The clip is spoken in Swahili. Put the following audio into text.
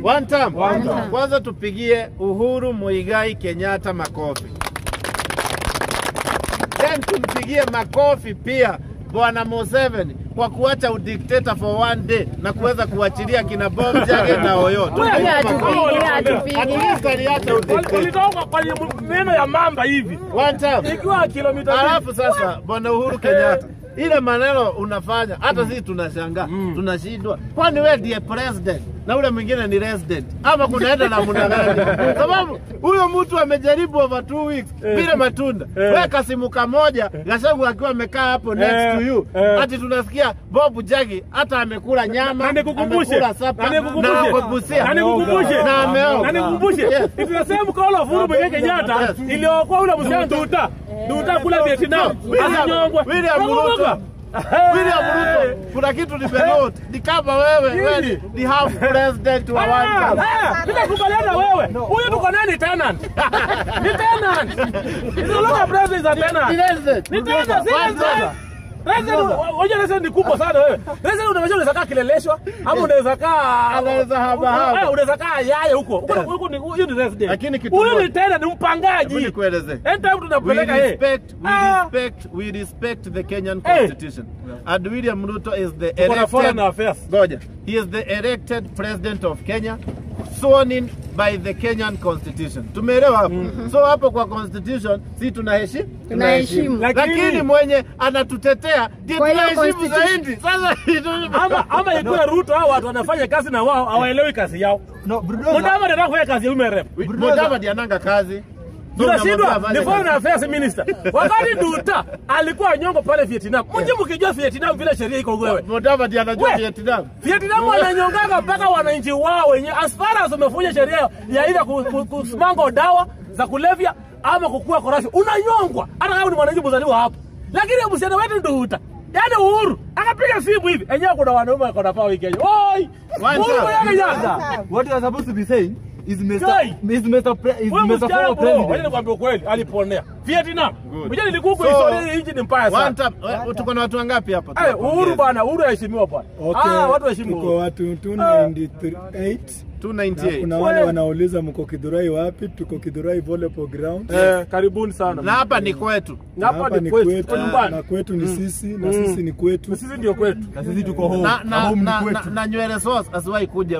One time. Kwanza tupigie Uhuru Muigai Kenyatta makofi. Then tumpigie makofi pia Bwana Museveni kwa kuacha udikteta for one day na kuweza kuachilia kina Bob Njagi na Oyoo. Walitoka kwa meno ya mamba hivi. One time. Ikiwa kilomita. Alafu sasa Bwana Uhuru Kenyatta, ile maneno unafanya hata sisi tunashangaa, tunashindwa. Kwani wewe ndiye president na ule mwingine ni resident? Ama kunaenda na muda gani? Sababu huyo mtu amejaribu over 2 weeks bila matunda. Wewe kasimuka moja, Gachagua akiwa amekaa hapo next to you. Ati tunasikia Bob Njagi hata amekula nyama, amekula sapa na kukubusia. Na ameoa. Na nikukumbushe. Ikisema kaola Uhuru Muigai Kenyatta iliokuwa ule msichana Duta kula Vietnam. William Ruto, kuna kitu nimenote. Ni kama wewe ni half president wa one. Bila kubaliana wewe. Huyu tuko nani tenant? Ni tenant. Ndio loka president za tenant. Ni tenant. Unajua ni kubwa sana wewe. Sasa unaweza kaa kileleshwa ama unaweza kaa unaweza kaa yaya huko. Huko ni huyu ni resident. Lakini kitu huyu ni tena ni mpangaji. Nikueleze. Enda tunapeleka yeye. We respect the Kenyan constitution. And William Ruto is the elected He is the elected president of Kenya, sworn in by the Kenyan constitution. Tumeelewa hapo? So hapo kwa constitution si tunaheshimu. Lakini mwenye anatutetea ndiye tunaheshimu zaidi. Sasa ama ikuwe Ruto hao watu wanafanya kazi na wao hawaelewi kazi yao. Mudavadi anataka kufanya kazi ya umerep. Mudavadi ananga kazi. Tunashindwa ni foreign affairs minister. Wakati Duta alikuwa nyongo pale Vietnam. Mje mkijua Vietnam vile sheria iko wewe. Mudavadi anajua Vietnam. Vietnam wananyongaga mpaka wananchi wao wenyewe as far as umefunya sheria ya ila kusimango dawa za kulevya ama kukua corruption. Unanyongwa. Hata kama ni mwananchi mzaliwa hapo. Lakini msichana wetu Duta yaani Uhuru akapiga simu hivi. Enyewe kuna wanaume wako na power Kenya. Oi! Uhuru Kenyatta. What you are supposed to be saying is Mr. President. Wewe nikwambia kweli aliponea. Vietnam. Mjini nilikuko historia hii ni mbaya sana. Tuko na watu wangapi hapa? Uhuru bwana, Uhuru aheshimiwa bwana. Watu waheshimu. Tuko watu 298. 298. Kuna wale wanauliza mko Kidhurai wapi? Tuko Kidhurai volleyball ground. Karibuni sana. Na hapa ni kwetu. Hapa ni kwetu. Na kwetu ni sisi, na sisi ni kwetu. Sisi ndio kwetu. Na sisi tuko home. Na nywele sauce asiwahi kuja